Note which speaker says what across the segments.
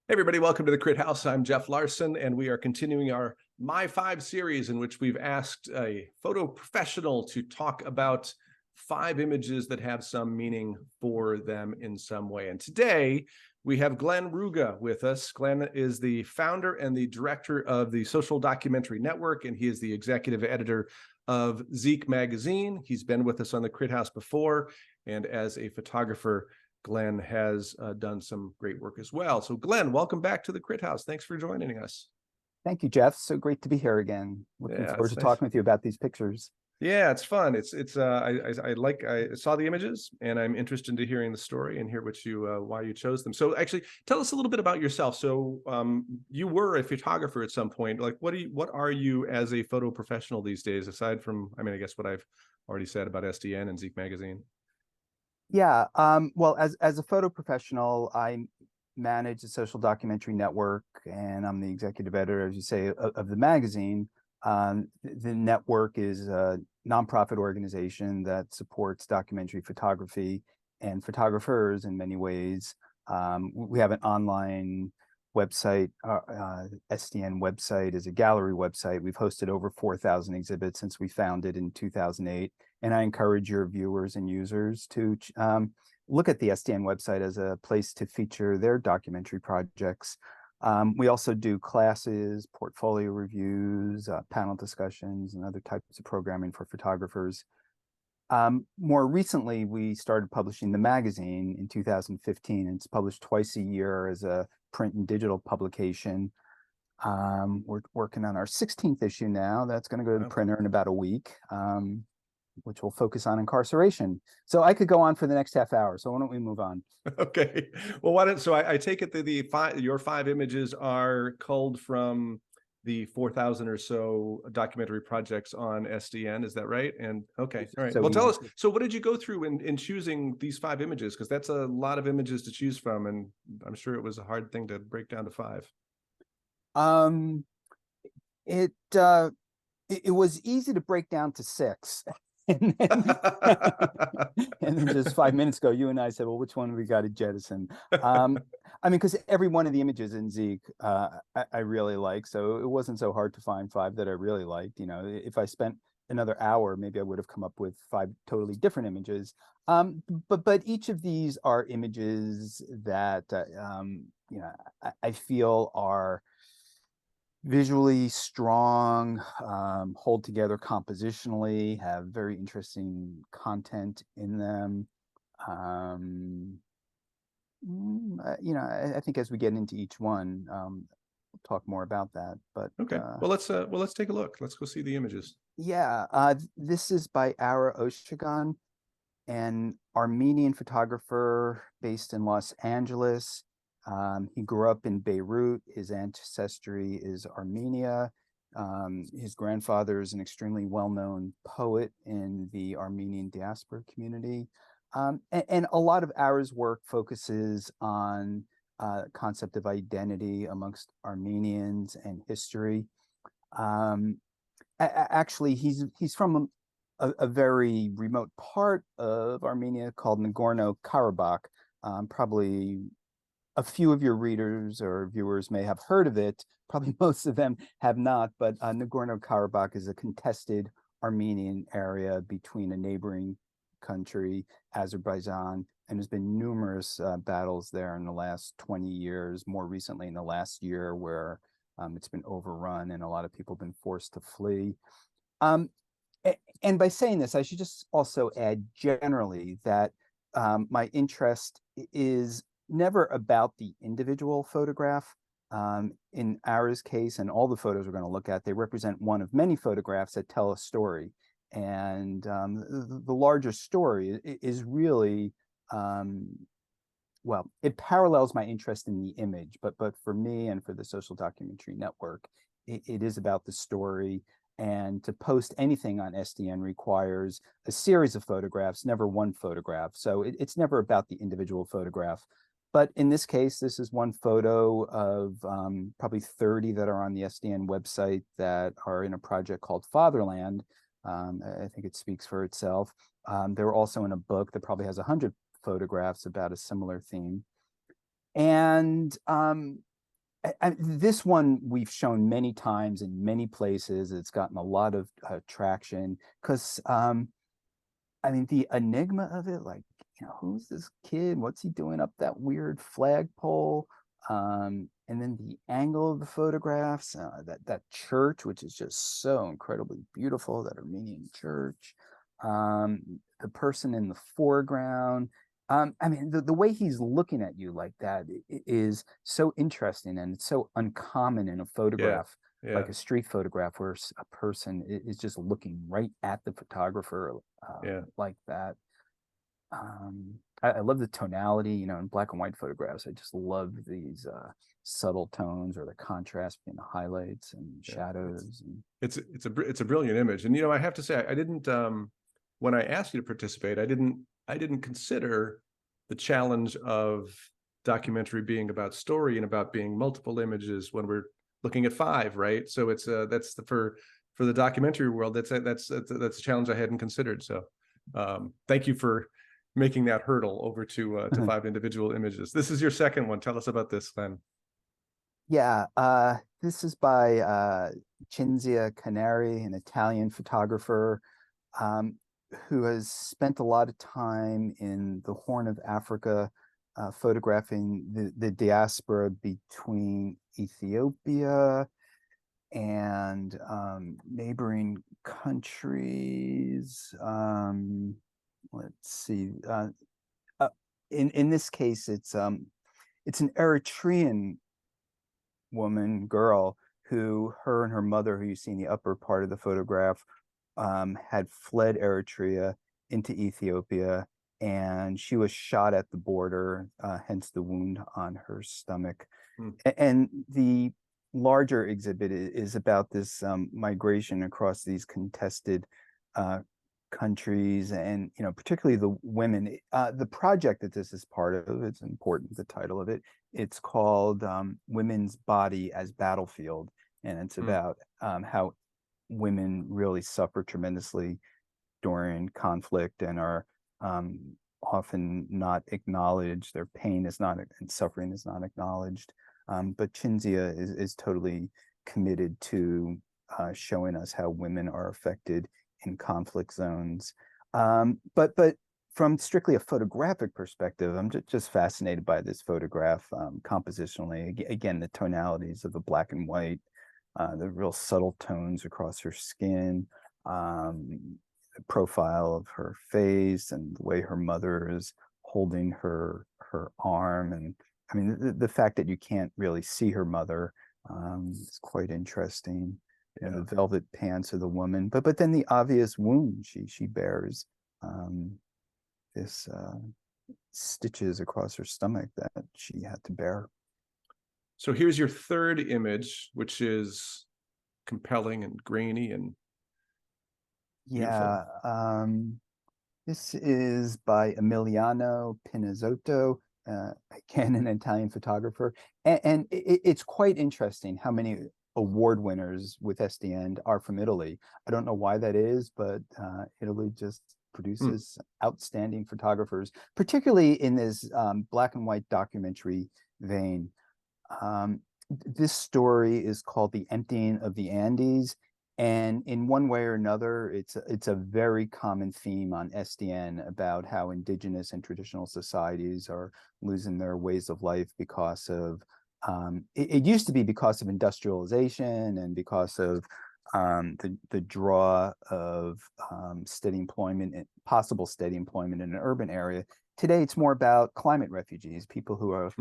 Speaker 1: Hey everybody, welcome to the Crit House. I'm Jeff Larson, and we are continuing our My Five series in which we've asked a photo professional to talk about 5 images that have some meaning for them in some way. And today we have Glenn Ruga with us. Glenn is the founder and the director of the Social Documentary Network, and he is the executive editor of ZEKE magazine. He's been with us on the Crit House before, and as a photographer, Glenn has done some great work as well. So Glenn, welcome back to the Crit House. Thanks for joining us.
Speaker 2: Thank you, Jeff. So great to be here again. Looking forward to talking with you about these pictures.
Speaker 1: Yeah, it's fun. I saw the images, and I'm interested in hearing the story and hear why you chose them. So actually, tell us a little bit about yourself. So you were a photographer at some point. Like, what are you as a photo professional these days, aside from, I guess what I've already said about SDN and ZEKE magazine?
Speaker 2: Yeah, well, as a photo professional, I manage the Social Documentary Network, and I'm the executive editor, as you say, of the magazine. The network is a nonprofit organization that supports documentary photography and photographers in many ways. We have an online website. SDN website is a gallery website. We've hosted over 4,000 exhibits since we founded in 2008. And I encourage your viewers and users to look at the SDN website as a place to feature their documentary projects. We also do classes, portfolio reviews, panel discussions, and other types of programming for photographers. More recently, we started publishing the magazine in 2015. It's published twice a year as a print and digital publication. We're working on our 16th issue now. That's going to go to the printer in about a week, which will focus on incarceration. So I could go on for the next half hour. So why don't we move on?
Speaker 1: Okay. Well, so I take it that your 5 images are culled from the 4,000 or so documentary projects on SDN. Is that right? And okay. All right. So well, tell us, so what did you go through in choosing these 5 images? Because that's a lot of images to choose from. And I'm sure it was a hard thing to break down to 5.
Speaker 2: It was easy to break down to 6. and then just 5 minutes ago, you and I said, well, which one have we got to jettison? Because every one of the images in ZEKE I really like, so it wasn't so hard to find 5 that I really liked. If I spent another hour, maybe I would have come up with 5 totally different images. But each of these are images that I feel are visually strong, hold together compositionally, have very interesting content in them. I think as we get into each one, we'll talk more about that. But
Speaker 1: okay, well, let's take a look. Let's go see the images.
Speaker 2: Yeah, this is by Ara Ostrigan, an Armenian photographer based in Los Angeles. He grew up in Beirut. His ancestry is Armenia. His grandfather is an extremely well-known poet in the Armenian diaspora community. And a lot of Ara's work focuses on concept of identity amongst Armenians and history. Actually, he's from a very remote part of Armenia called Nagorno-Karabakh. Probably a few of your readers or viewers may have heard of it. Probably most of them have not, but Nagorno-Karabakh is a contested Armenian area between a neighboring country, Azerbaijan, and there's been numerous battles there in the last 20 years, more recently in the last year, where it's been overrun and a lot of people have been forced to flee. And by saying this, I should just also add generally that my interest is never about the individual photograph. In Ara's case, and all the photos we're going to look at, they represent one of many photographs that tell a story. And the larger story is really, well, it parallels my interest in the image, but for me and for the Social Documentary Network, it is about the story. And to post anything on SDN requires a series of photographs, never one photograph. So it's never about the individual photograph. But in this case, this is one photo of probably 30 that are on the SDN website that are in a project called Fatherland. I think it speaks for itself. They're also in a book that probably has 100 photographs about a similar theme. And This one we've shown many times in many places. It's gotten a lot of traction because, I mean, the enigma of it, like, who's this kid? What's he doing up that weird flagpole? And then the angle of the photographs, that church, which is just so incredibly beautiful, that Armenian church. The person in the foreground. I mean, the way he's looking at you like that is so interesting, and it's so uncommon in a photograph,
Speaker 1: Yeah.
Speaker 2: like a street photograph, where a person is just looking right at the photographer like that. I love the tonality, in black and white photographs. I just love these subtle tones or the contrast between the highlights and shadows.
Speaker 1: It's a brilliant image. And I have to say, I didn't when I asked you to participate, I didn't consider the challenge of documentary being about story and about being multiple images when we're looking at 5, right? So it's that's for the documentary world, that's a challenge I hadn't considered. So thank you for making that hurdle over to 5 individual images. This is your second one. Tell us about this, Glenn.
Speaker 2: Yeah, this is by Chinzia Canary, an Italian photographer who has spent a lot of time in the Horn of Africa, photographing the diaspora between Ethiopia and neighboring countries. Let's see. In this case, it's an Eritrean girl, who her and her mother, who you see in the upper part of the photograph, had fled Eritrea into Ethiopia, and she was shot at the border, hence the wound on her stomach. And the larger exhibit is about this migration across these contested countries, and particularly the women. The project that this is part of, it's important, the title of it, it's called Women's Body as Battlefield, and it's about how women really suffer tremendously during conflict and are often not acknowledged. Their pain is not, and suffering is not acknowledged. But Chinzia is totally committed to showing us how women are affected in conflict zones. But from strictly a photographic perspective, I'm just fascinated by this photograph compositionally. Again, the tonalities of the black and white, the real subtle tones across her skin, the profile of her face, and the way her mother is holding her arm. And I mean, the fact that you can't really see her mother is quite interesting. The velvet pants of the woman, but then the obvious wound she bears, this stitches across her stomach that she had to bear.
Speaker 1: So here's your third image, which is compelling and grainy and beautiful.
Speaker 2: This is by Emiliano Pinazoto, again, an Italian photographer, and it's quite interesting how many award winners with SDN are from Italy. I don't know why that is, but Italy just produces outstanding photographers, particularly in this black and white documentary vein. This story is called The Emptying of the Andes, and in one way or another, it's a very common theme on SDN about how indigenous and traditional societies are losing their ways of life because of it used to be because of industrialization and because of the draw of steady employment and possible steady employment in an urban area. Today, it's more about climate refugees, people who are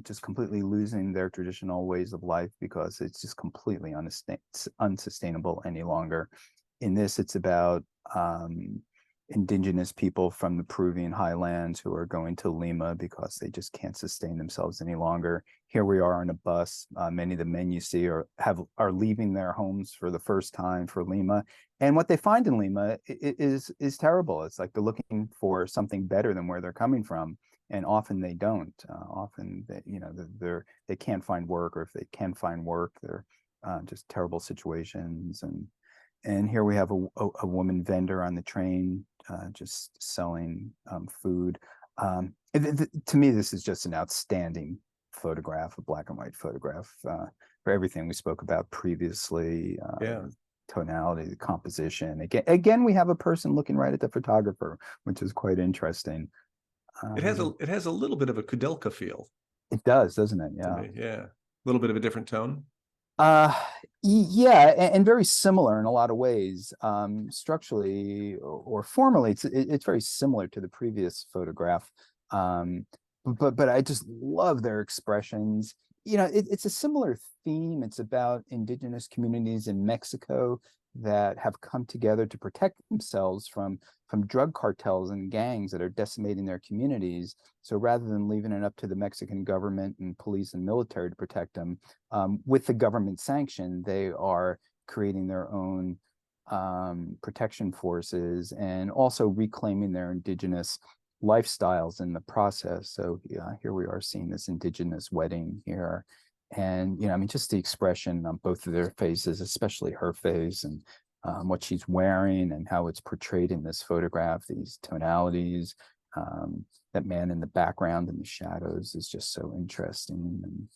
Speaker 2: just completely losing their traditional ways of life because it's just completely unsustainable any longer. In this, it's about indigenous people from the Peruvian highlands who are going to Lima because they just can't sustain themselves any longer. Here we are on a bus. Many of the men you see are leaving their homes for the first time for Lima, and what they find in Lima is terrible. It's like they're looking for something better than where they're coming from, and often they don't. Often they can't find work, or if they can find work, they're just terrible situations. And here we have a woman vendor on the train, just selling food. To me, this is just an outstanding photograph, a black and white photograph, for everything we spoke about previously. Tonality, the composition. Again, we have a person looking right at the photographer, which is quite interesting.
Speaker 1: It has a little bit of a Kudelka feel.
Speaker 2: It does, doesn't it?
Speaker 1: To
Speaker 2: Yeah.
Speaker 1: me. Yeah. A little bit of a different tone.
Speaker 2: Yeah, and very similar in a lot of ways. Structurally or formally, it's very similar to the previous photograph. But I just love their expressions. You know, it's a similar theme. It's about indigenous communities in Mexico that have come together to protect themselves from drug cartels and gangs that are decimating their communities. So rather than leaving it up to the Mexican government and police and military to protect them, with the government sanction, they are creating their own protection forces and also reclaiming their indigenous lifestyles in the process. So yeah, here we are seeing this indigenous wedding here. And, you know, I mean, just the expression on both of their faces, especially her face, and what she's wearing and how it's portrayed in this photograph, these tonalities, that man in the background and the shadows is just so interesting.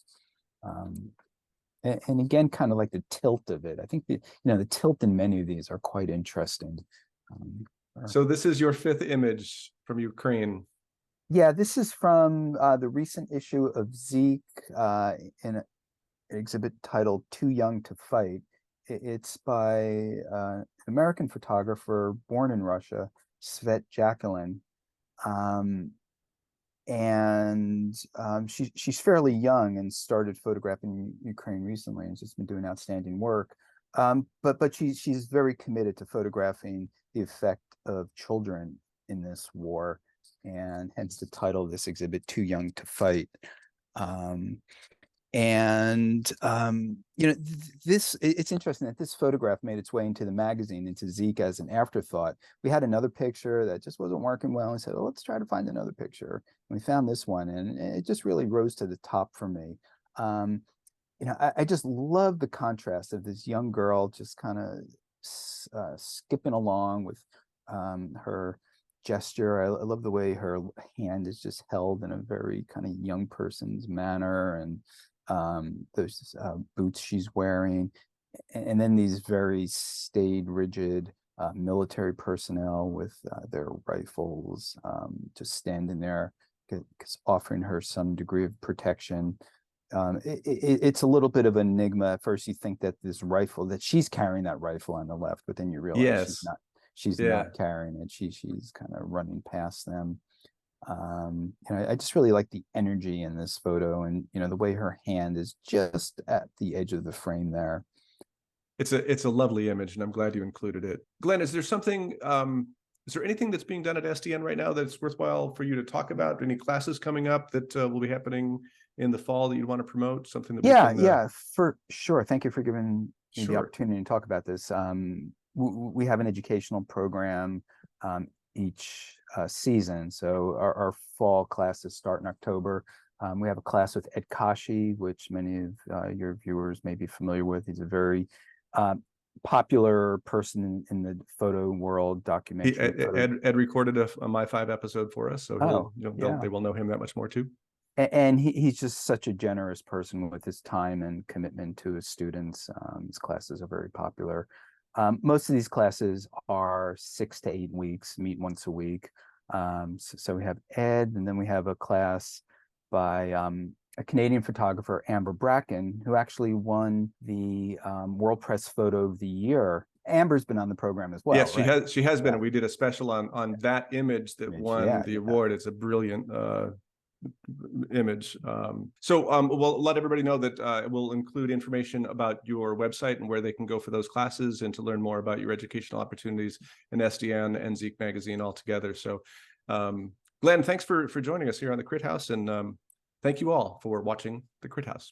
Speaker 2: And again, kind of like the tilt of it. I think the tilt in many of these are quite interesting.
Speaker 1: So this is your 5th image from Ukraine.
Speaker 2: Yeah, this is from the recent issue of ZEKE, in an exhibit titled "Too Young to Fight." It's by an American photographer born in Russia, Svet Jacqueline. She's fairly young and started photographing Ukraine recently and just been doing outstanding work. But she's very committed to photographing the effect of children in this war, and hence the title of this exhibit, "Too Young to Fight." You know, it's interesting that this photograph made its way into the magazine, into ZEKE, as an afterthought. We had another picture that just wasn't working well, and we said, well, let's try to find another picture. And we found this one, and it just really rose to the top for me. You know, I just love the contrast of this young girl just kind of skipping along with her gesture. I love the way her hand is just held in a very kind of young person's manner, and those boots she's wearing, and then these very staid, rigid military personnel with their rifles, just standing there, offering her some degree of protection. It's a little bit of an enigma. At first you think that this rifle, that she's carrying that rifle on the left, but then you realize she's not carrying it. She's kind of running past them. You know, I just really like the energy in this photo, and you know, the way her hand is just at the edge of the frame there.
Speaker 1: It's a lovely image, and I'm glad you included it. Glenn, is there something, is there anything that's being done at SDN right now that's worthwhile for you to talk about? Any classes coming up that will be happening in the fall that you'd want to promote? Something that we can,
Speaker 2: yeah, for sure. Thank you for giving me the opportunity to talk about this. We have an educational program each season. So our fall classes start in October. We have a class with Ed Kashi, which many of your viewers may be familiar with. He's a very popular person in the photo world, documentary.
Speaker 1: Ed recorded a My 5 episode for us, so they will know him that much more too.
Speaker 2: And he's just such a generous person with his time and commitment to his students. His classes are very popular. Most of these classes are 6 to 8 weeks, meet once a week. So we have Ed, and then we have a class by a Canadian photographer, Amber Bracken, who actually won the World Press Photo of the Year. Amber's been on the program as well.
Speaker 1: Yes, she has been. And we did a special on that image that won the award. It's a brilliant image. We'll let everybody know that we'll include information about your website and where they can go for those classes and to learn more about your educational opportunities in SDN and ZEKE magazine altogether. So Glenn, thanks for joining us here on the Crit House, and thank you all for watching the Crit House.